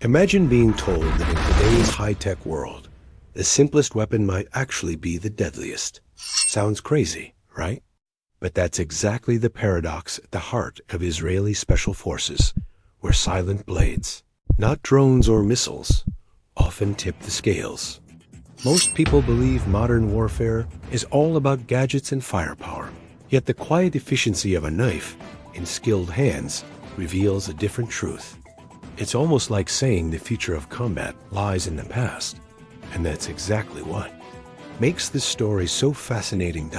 Imagine being told that in today's high-tech world, the simplest weapon might actually be the deadliest. Sounds crazy, right? But that's exactly the paradox at the heart of Israeli special forces, where silent blades, not drones or missiles, often tip the scales. Most people believe modern warfare is all about gadgets and firepower, yet the quiet efficiency of a knife in skilled hands reveals a different truth. It's almost like saying the future of combat lies in the past, and that's exactly what makes this story so fascinating.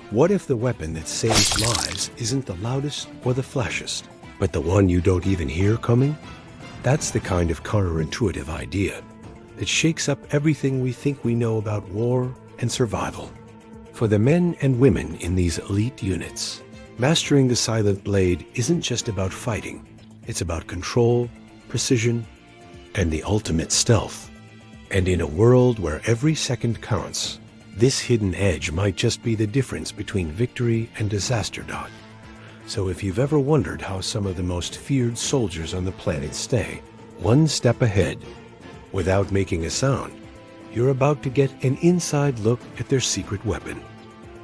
What if the weapon that saves lives isn't the loudest or the flashiest, but the one you don't even hear coming? That's the kind of counterintuitive idea that shakes up everything we think we know about war and survival. For the men and women in these elite units, mastering the silent blade isn't just about fighting. It's about control, precision, and the ultimate stealth. And in a world where every second counts, this hidden edge might just be the difference between victory and disaster. So if you've ever wondered how some of the most feared soldiers on the planet stay one step ahead without making a sound, you're about to get an inside look at their secret weapon.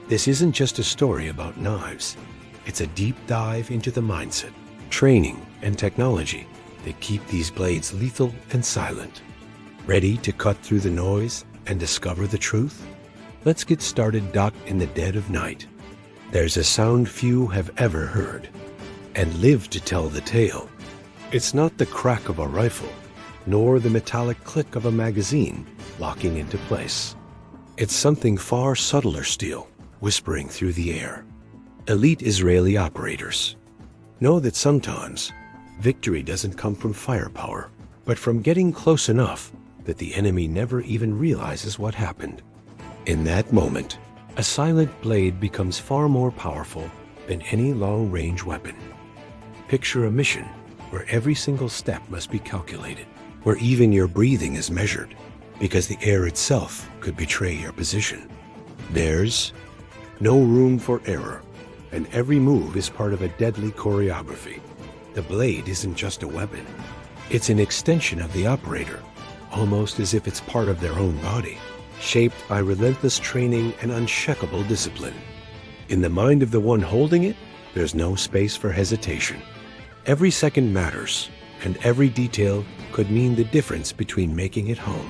This isn't just a story about knives. It's a deep dive into the mindset, training, and technology that keep these blades lethal and silent. Ready to cut through the noise and discover the truth? Let's get started. In the dead of night, there's a sound few have ever heard and lived to tell the tale. It's not the crack of a rifle, nor the metallic click of a magazine locking into place. It's something far subtler still, whispering through the air. Elite Israeli operators know that sometimes victory doesn't come from firepower, but from getting close enough that the enemy never even realizes what happened. In that moment, a silent blade becomes far more powerful than any long-range weapon. Picture a mission where every single step must be calculated, where even your breathing is measured, because the air itself could betray your position. There's no room for error, and every move is part of a deadly choreography. The blade isn't just a weapon. It's an extension of the operator, almost as if it's part of their own body, shaped by relentless training and unshakable discipline. In the mind of the one holding it, there's no space for hesitation. Every second matters, and every detail could mean the difference between making it home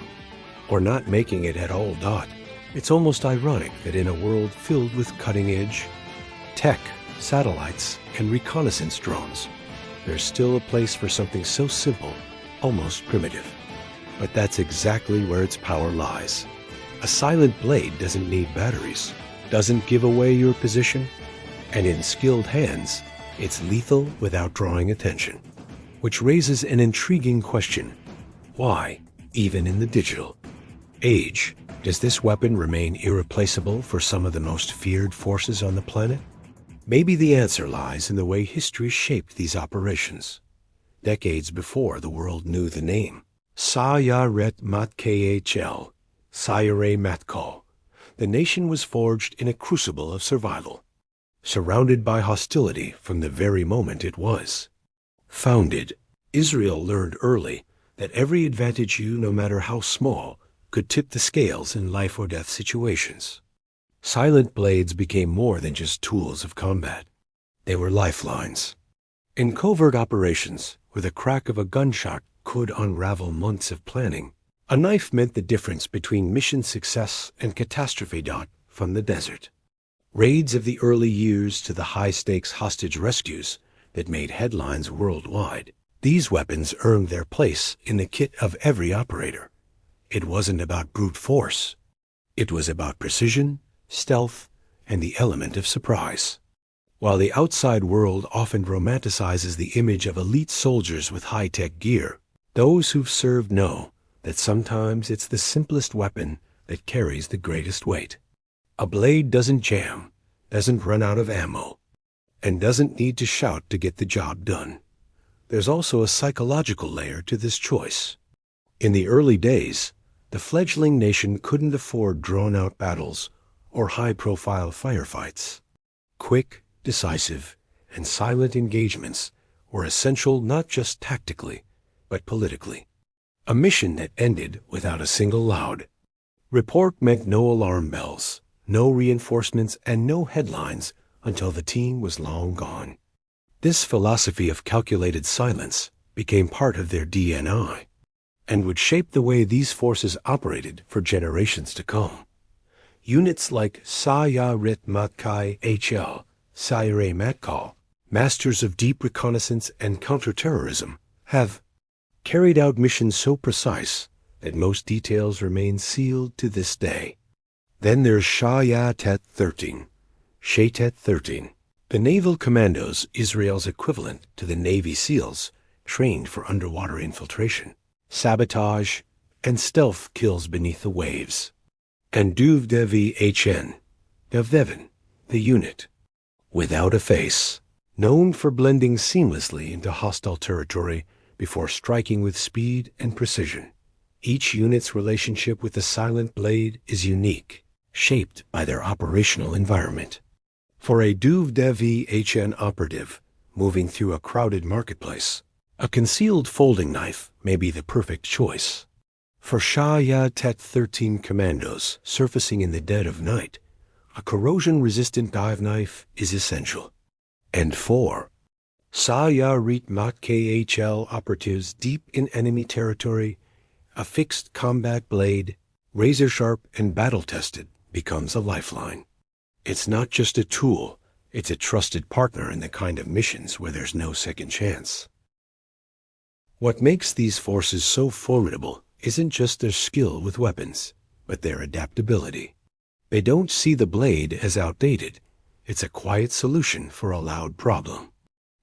or not making it at all. It's almost ironic that in a world filled with cutting-edge tech, satellites, and reconnaissance drones, there's still a place for something so simple, almost primitive. But that's exactly where its power lies. A silent blade doesn't need batteries, doesn't give away your position, and in skilled hands, it's lethal without drawing attention. Which raises an intriguing question. Why, even in the digital age, does this weapon remain irreplaceable for some of the most feared forces on the planet? Maybe the answer lies in the way history shaped these operations. Decades before the world knew the name Sayeret Matkal, Sayeret Matkal, the nation was forged in a crucible of survival, surrounded by hostility from the very moment it was founded. Israel learned early that every advantage, no matter how small, could tip the scales in life or death situations. Silent blades became more than just tools of combat. They were lifelines. In covert operations, where the crack of a gunshot could unravel months of planning, a knife meant the difference between mission success and catastrophe. From the desert raids of the early years to the high-stakes hostage rescues that made headlines worldwide, these weapons earned their place in the kit of every operator. It wasn't about brute force. It was about precision, stealth, and the element of surprise. While the outside world often romanticizes the image of elite soldiers with high-tech gear, those who've served know that sometimes it's the simplest weapon that carries the greatest weight. A blade doesn't jam, doesn't run out of ammo, and doesn't need to shout to get the job done. There's also a psychological layer to this choice. In the early days, the fledgling nation couldn't afford drawn-out battles or high-profile firefights. Quick, decisive, and silent engagements were essential not just tactically, but politically. A mission that ended without a single loud report meant no alarm bells, no reinforcements, and no headlines until the team was long gone. This philosophy of calculated silence became part of their DNA and would shape the way these forces operated for generations to come. Units like Sayeret Matkal Sayeret Matkal, masters of deep reconnaissance and counterterrorism, have carried out missions so precise that most details remain sealed to this day. Then there's Shayetet 13, Shayetet 13, the naval commandos, Israel's equivalent to the Navy SEALs, trained for underwater infiltration, sabotage, and stealth kills beneath the waves. And Duvdevan, the unit, without a face, known for blending seamlessly into hostile territory before striking with speed and precision. Each unit's relationship with the silent blade is unique, shaped by their operational environment. For a Duvdevan operative moving through a crowded marketplace, a concealed folding knife may be the perfect choice. For Shayetet 13 commandos surfacing in the dead of night, a corrosion-resistant dive knife is essential. And for Sayeret Matkal operatives deep in enemy territory, a fixed combat blade, razor-sharp and battle-tested, becomes a lifeline. It's not just a tool, it's a trusted partner in the kind of missions where there's no second chance. What makes these forces so formidable isn't just their skill with weapons, but their adaptability. They don't see the blade as outdated. It's a quiet solution for a loud problem.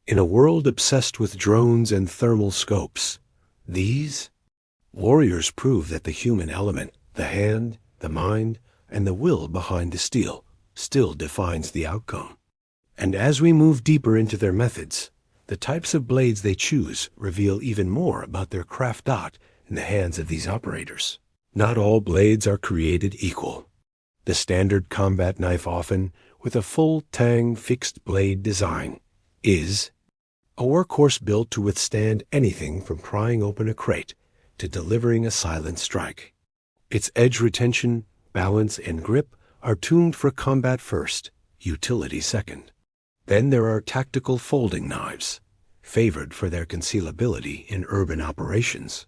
In a world obsessed with drones and thermal scopes, these warriors prove that the human element, the hand, the mind, and the will behind the steel, still defines the outcome. And as we move deeper into their methods, the types of blades they choose reveal even more about their craft in the hands of these operators. Not all blades are created equal. The standard combat knife, often with a full tang fixed blade design, is a workhorse built to withstand anything from prying open a crate to delivering a silent strike. Its edge retention, balance, and grip are tuned for combat first, utility second. Then there are tactical folding knives, favored for their concealability in urban operations.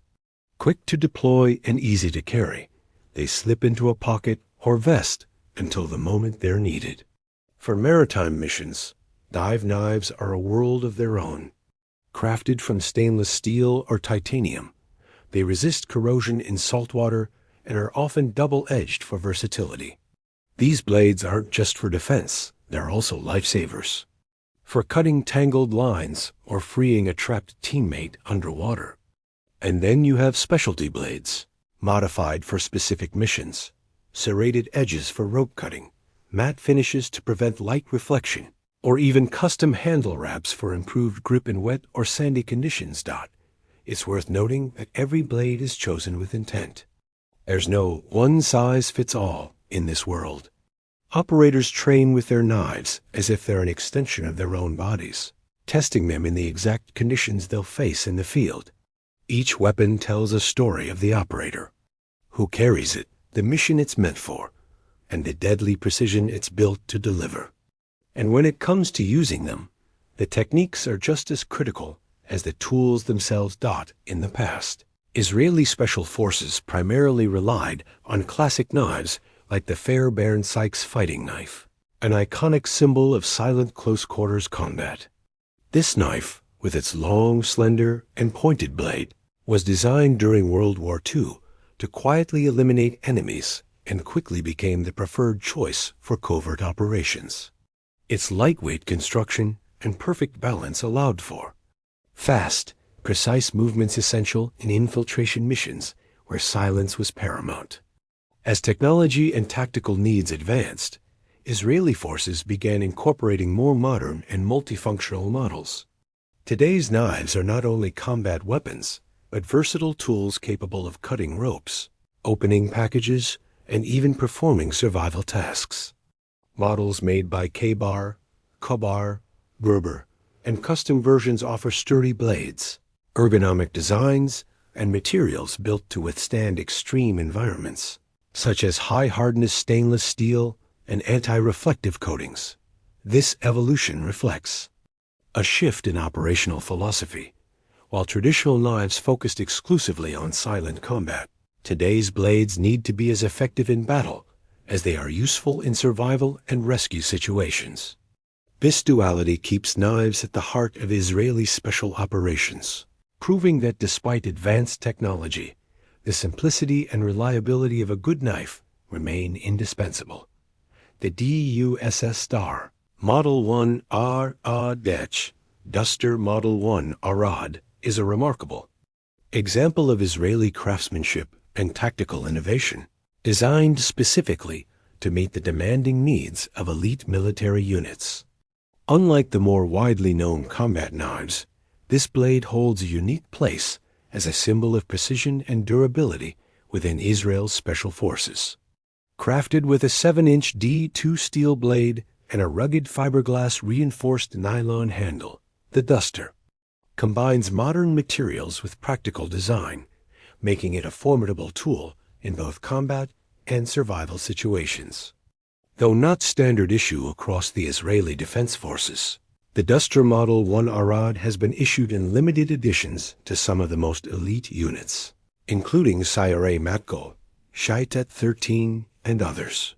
Quick to deploy and easy to carry, they slip into a pocket or vest until the moment they're needed. For maritime missions, dive knives are a world of their own. Crafted from stainless steel or titanium, they resist corrosion in saltwater and are often double-edged for versatility. These blades aren't just for defense, they're also lifesavers. For cutting tangled lines or freeing a trapped teammate underwater. And then you have specialty blades, modified for specific missions, serrated edges for rope cutting, matte finishes to prevent light reflection, or even custom handle wraps for improved grip in wet or sandy conditions. It's worth noting that every blade is chosen with intent. There's no one-size-fits-all in this world. Operators train with their knives as if they're an extension of their own bodies, testing them in the exact conditions they'll face in the field. Each weapon tells a story of the operator, who carries it, the mission it's meant for, and the deadly precision it's built to deliver. And when it comes to using them, the techniques are just as critical as the tools themselves. In the past, Israeli special forces primarily relied on classic knives like the Fairbairn Sykes fighting knife, an iconic symbol of silent close-quarters combat. This knife, with its long, slender, and pointed blade, was designed during World War II to quietly eliminate enemies and quickly became the preferred choice for covert operations. Its lightweight construction and perfect balance allowed for fast, precise movements essential in infiltration missions where silence was paramount. As technology and tactical needs advanced, Israeli forces began incorporating more modern and multifunctional models. Today's knives are not only combat weapons, but versatile tools capable of cutting ropes, opening packages, and even performing survival tasks. Models made by K-Bar, Kobar, Berber, and custom versions offer sturdy blades, ergonomic designs, and materials built to withstand extreme environments, such as high-hardness stainless steel and anti-reflective coatings. This evolution reflects a shift in operational philosophy. While traditional knives focused exclusively on silent combat, today's blades need to be as effective in battle as they are useful in survival and rescue situations. This duality keeps knives at the heart of Israeli special operations, proving that despite advanced technology, the simplicity and reliability of a good knife remain indispensable. The DUSS Star Model 1 Arad Duster Model 1 Arad is a remarkable example of Israeli craftsmanship and tactical innovation, designed specifically to meet the demanding needs of elite military units. Unlike the more widely known combat knives, this blade holds a unique place as a symbol of precision and durability within Israel's special forces. Crafted with a 7-inch D2 steel blade and a rugged fiberglass reinforced nylon handle, the Duster combines modern materials with practical design, making it a formidable tool in both combat and survival situations. Though not standard issue across the Israeli Defense Forces, the Duster Model 1 Arad has been issued in limited editions to some of the most elite units, including Sayeret Matkal, Shayetet 13, and others.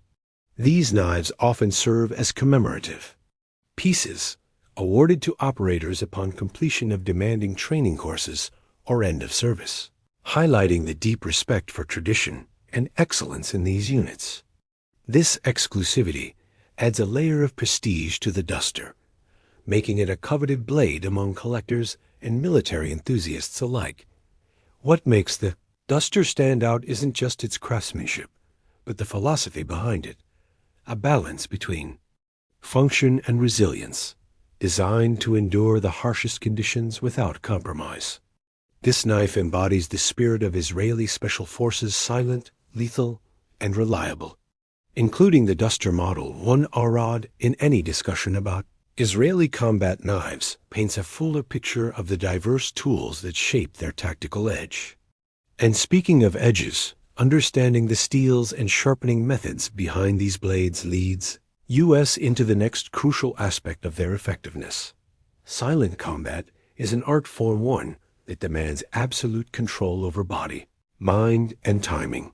These knives often serve as commemorative pieces awarded to operators upon completion of demanding training courses or end of service, highlighting the deep respect for tradition and excellence in these units. This exclusivity adds a layer of prestige to the Duster, making it a coveted blade among collectors and military enthusiasts alike. What makes the Duster stand out isn't just its craftsmanship, but the philosophy behind it, a balance between function and resilience, designed to endure the harshest conditions without compromise. This knife embodies the spirit of Israeli Special Forces: silent, lethal, and reliable. Including the Duster Model 1 Arad in any discussion about Israeli combat knives paints a fuller picture of the diverse tools that shape their tactical edge. And speaking of edges, understanding the steels and sharpening methods behind these blades leads us into the next crucial aspect of their effectiveness. Silent combat is an art form one that demands absolute control over body, mind, and timing.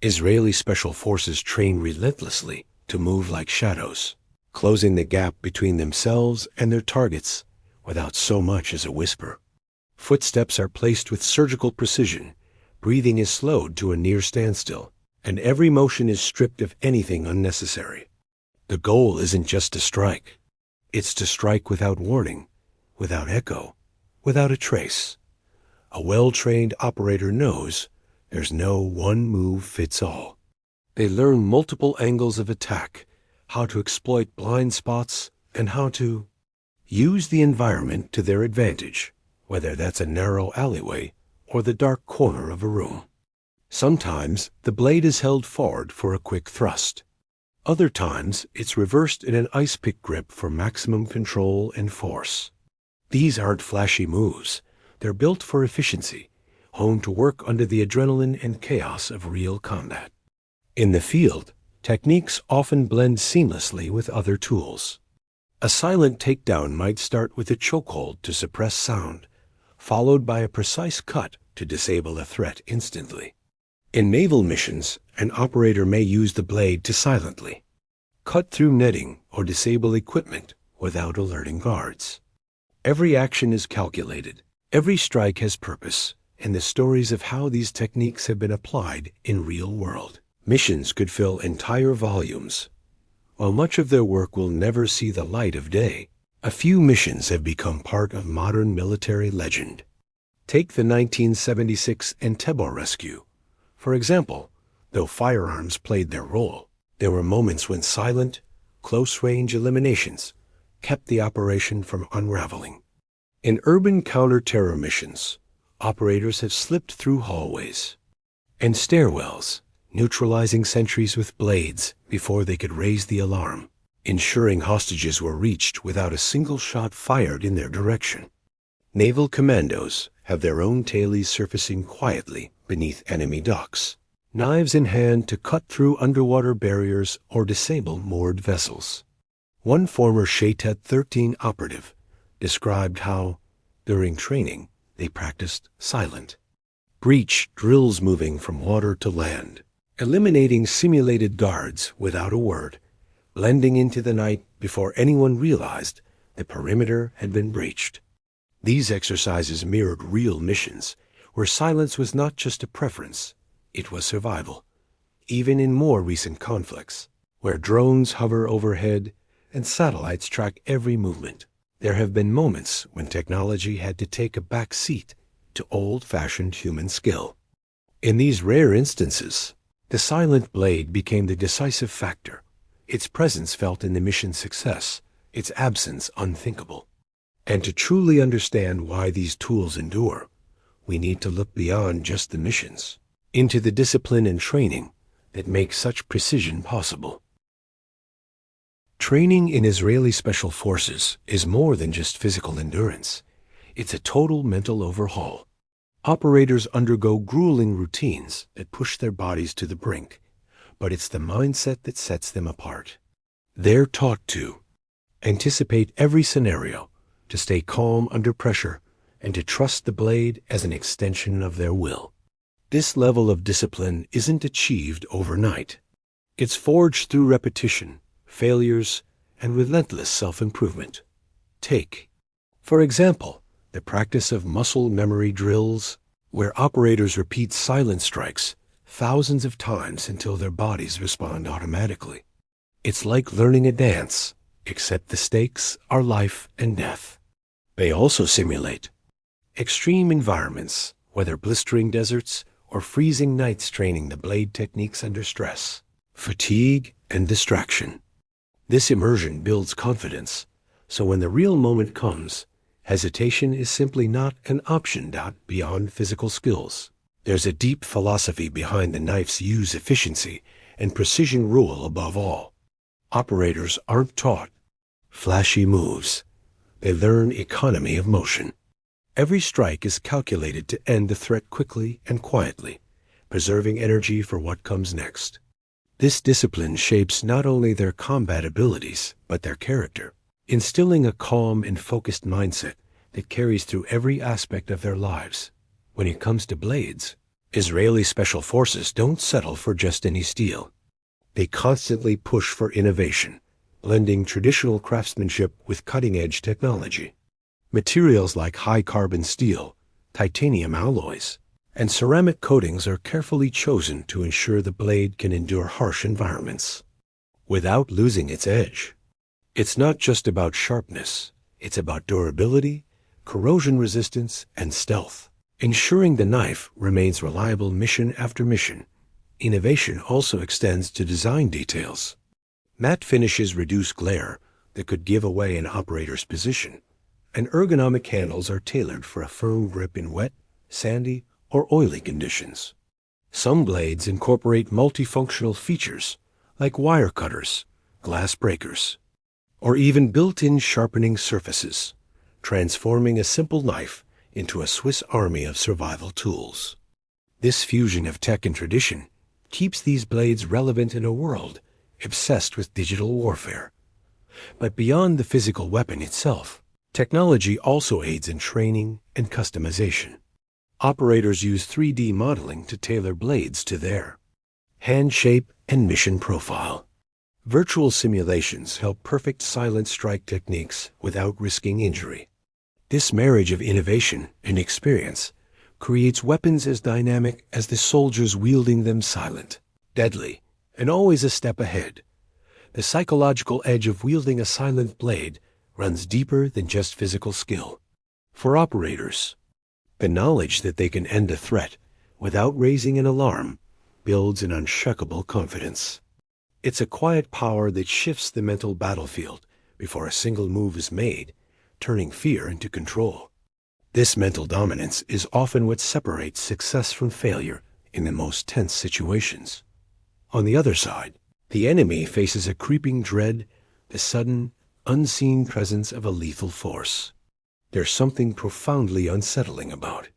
Israeli Special Forces train relentlessly to move like shadows, closing the gap between themselves and their targets without so much as a whisper. Footsteps are placed with surgical precision, breathing is slowed to a near standstill, and every motion is stripped of anything unnecessary. The goal isn't just to strike. It's to strike without warning, without echo, without a trace. A well-trained operator knows there's no one move fits all. They learn multiple angles of attack, how to exploit blind spots, and how to use the environment to their advantage, whether that's a narrow alleyway or the dark corner of a room. Sometimes the blade is held forward for a quick thrust. Other times it's reversed in an ice pick grip for maximum control and force. These aren't flashy moves. They're built for efficiency, honed to work under the adrenaline and chaos of real combat. In the field, techniques often blend seamlessly with other tools. A silent takedown might start with a chokehold to suppress sound, followed by a precise cut to disable a threat instantly. In naval missions, an operator may use the blade to silently cut through netting or disable equipment without alerting guards. Every action is calculated, every strike has purpose, and the stories of how these techniques have been applied in real-world missions could fill entire volumes. While much of their work will never see the light of day, a few missions have become part of modern military legend. Take the 1976 Entebbe rescue. For example, though firearms played their role, there were moments when silent, close-range eliminations kept the operation from unraveling. In urban counter-terror missions, operators have slipped through hallways and stairwells, neutralizing sentries with blades before they could raise the alarm, ensuring hostages were reached without a single shot fired in their direction. Naval commandos have their own tailies surfacing quietly beneath enemy docks, knives in hand to cut through underwater barriers or disable moored vessels. One former Shayetet 13 operative described how, during training, they practiced silent breach drills moving from water to land, eliminating simulated guards without a word, blending into the night before anyone realized the perimeter had been breached. These exercises mirrored real missions, where silence was not just a preference, it was survival. Even in more recent conflicts, where drones hover overhead and satellites track every movement, there have been moments when technology had to take a back seat to old-fashioned human skill. In these rare instances, the silent blade became the decisive factor, its presence felt in the mission's success, its absence unthinkable. And to truly understand why these tools endure, we need to look beyond just the missions, into the discipline and training that make such precision possible. Training in Israeli Special Forces is more than just physical endurance. It's a total mental overhaul. Operators undergo grueling routines that push their bodies to the brink, but it's the mindset that sets them apart. They're taught to anticipate every scenario, to stay calm under pressure, and to trust the blade as an extension of their will. This level of discipline isn't achieved overnight. It's forged through repetition, failures, and relentless self-improvement. Take, for example, the practice of muscle memory drills, where operators repeat silent strikes thousands of times until their bodies respond automatically. It's like learning a dance, except the stakes are life and death. They also simulate extreme environments, whether blistering deserts or freezing nights, training the blade techniques under stress, fatigue, and distraction. This immersion builds confidence, so when the real moment comes, hesitation is simply not an option. Beyond physical skills, there's a deep philosophy behind the knife's use efficiency and precision rule above all. Operators aren't taught flashy moves. They learn economy of motion. Every strike is calculated to end the threat quickly and quietly, preserving energy for what comes next. This discipline shapes not only their combat abilities, but their character, instilling a calm and focused mindset that carries through every aspect of their lives. When it comes to blades, Israeli Special Forces don't settle for just any steel. They constantly push for innovation, blending traditional craftsmanship with cutting-edge technology. Materials like high-carbon steel, titanium alloys, and ceramic coatings are carefully chosen to ensure the blade can endure harsh environments without losing its edge. It's not just about sharpness, it's about durability, corrosion resistance, and stealth, ensuring the knife remains reliable mission after mission. Innovation also extends to design details. Matte finishes reduce glare that could give away an operator's position, and ergonomic handles are tailored for a firm grip in wet, sandy, or oily conditions. Some blades incorporate multifunctional features like wire cutters, glass breakers, or even built-in sharpening surfaces, transforming a simple knife into a Swiss army of survival tools. This fusion of tech and tradition keeps these blades relevant in a world obsessed with digital warfare. But beyond the physical weapon itself, technology also aids in training and customization. Operators use 3D modeling to tailor blades to their hand shape and mission profile. Virtual simulations help perfect silent strike techniques without risking injury. This marriage of innovation and experience creates weapons as dynamic as the soldiers wielding them, silent, deadly, and always a step ahead. The psychological edge of wielding a silent blade runs deeper than just physical skill. For operators, the knowledge that they can end a threat without raising an alarm builds an unshakable confidence. It's a quiet power that shifts the mental battlefield before a single move is made, turning fear into control. This mental dominance is often what separates success from failure in the most tense situations. On the other side, the enemy faces a creeping dread, the sudden, unseen presence of a lethal force. there's something profoundly unsettling about.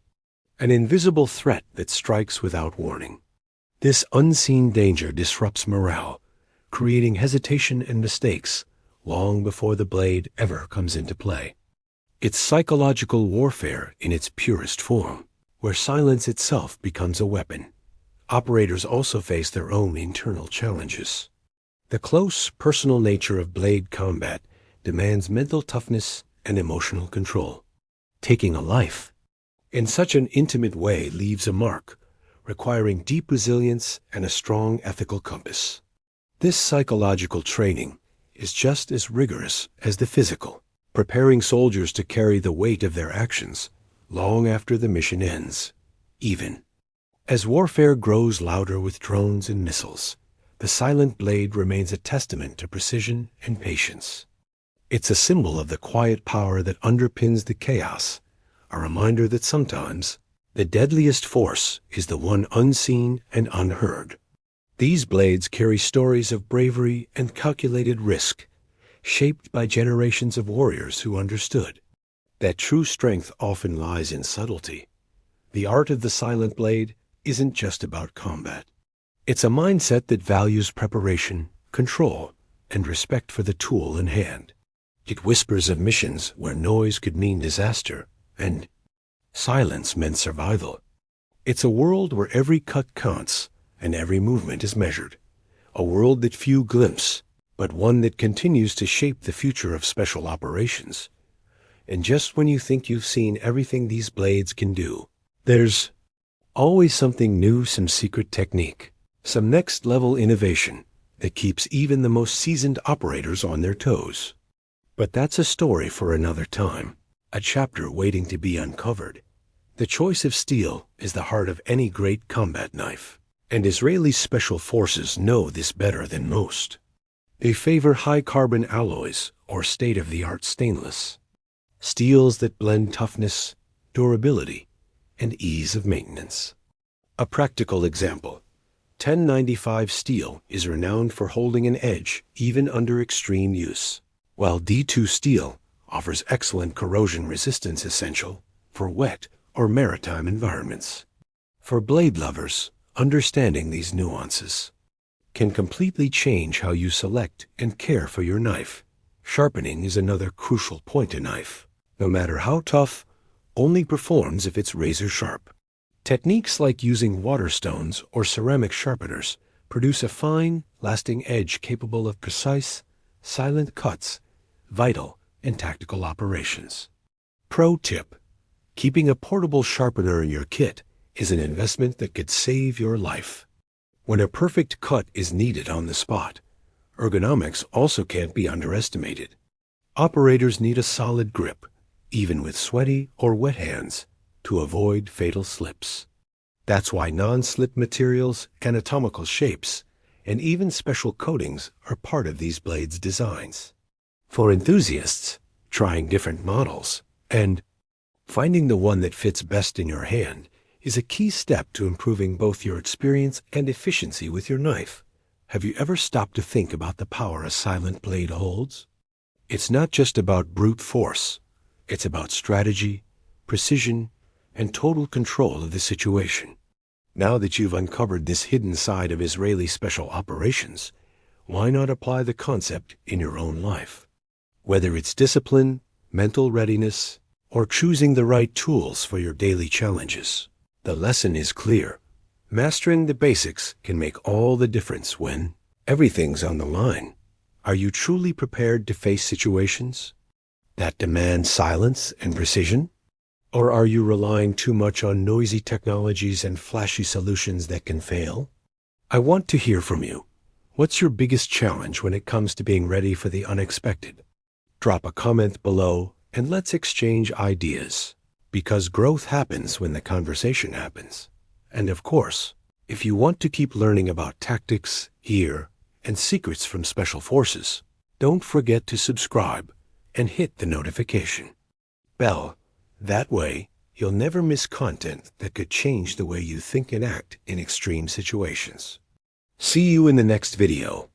An invisible threat that strikes without warning. This unseen danger disrupts morale, creating hesitation and mistakes long before the blade ever comes into play. It's psychological warfare in its purest form, where silence itself becomes a weapon. Operators also face their own internal challenges. The close, personal nature of blade combat demands mental toughness and emotional control. Taking a life in such an intimate way leaves a mark, requiring deep resilience and a strong ethical compass. This psychological training is just as rigorous as the physical, preparing soldiers to carry the weight of their actions long after the mission ends. Even as warfare grows louder with drones and missiles, the silent blade remains a testament to precision and patience. It's a symbol of the quiet power that underpins the chaos, a reminder that sometimes the deadliest force is the one unseen and unheard. These blades carry stories of bravery and calculated risk, shaped by generations of warriors who understood that true strength often lies in subtlety. The art of the silent blade isn't just about combat. It's a mindset that values preparation, control, and respect for the tool in hand. It whispers of missions where noise could mean disaster and silence meant survival. It's a world where every cut counts and every movement is measured. A world that few glimpse, but one that continues to shape the future of special operations. And just when you think you've seen everything these blades can do, there's always something new, some secret technique, some next-level innovation that keeps even the most seasoned operators on their toes. But that's a story for another time, a chapter waiting to be uncovered. The choice of steel is the heart of any great combat knife, and Israeli special forces know this better than most. They favor high-carbon alloys or state-of-the-art stainless, steels that blend toughness, durability, and ease of maintenance. A practical example: 1095 steel is renowned for holding an edge even under extreme use, while D2 steel offers excellent corrosion resistance essential for wet or maritime environments. For blade lovers, understanding these nuances can completely change how you select and care for your knife. Sharpening is another crucial point in knife. No matter how tough, only performs if it's razor sharp. Techniques like using water stones or ceramic sharpeners produce a fine, lasting edge capable of precise, silent cuts, vital in tactical operations. Pro tip: keeping a portable sharpener in your kit is an investment that could save your life. When a perfect cut is needed on the spot, ergonomics also can't be underestimated. Operators need a solid grip, even with sweaty or wet hands, to avoid fatal slips. That's why non-slip materials, anatomical shapes, and even special coatings are part of these blades' designs. For enthusiasts, trying different models and finding the one that fits best in your hand is a key step to improving both your experience and efficiency with your knife. Have you ever stopped to think about the power a silent blade holds? It's not just about brute force. It's about strategy, precision, and total control of the situation. Now that you've uncovered this hidden side of Israeli special operations, why not apply the concept in your own life? Whether it's discipline, mental readiness, or choosing the right tools for your daily challenges, the lesson is clear. Mastering the basics can make all the difference when everything's on the line. Are you truly prepared to face situations that demand silence and precision? Or are you relying too much on noisy technologies and flashy solutions that can fail? I want to hear from you. What's your biggest challenge when it comes to being ready for the unexpected? Drop a comment below and let's exchange ideas, because growth happens when the conversation happens. And of course, if you want to keep learning about tactics, gear, and secrets from special forces, don't forget to subscribe and hit the notification bell. That way, you'll never miss content that could change the way you think and act in extreme situations. See you in the next video.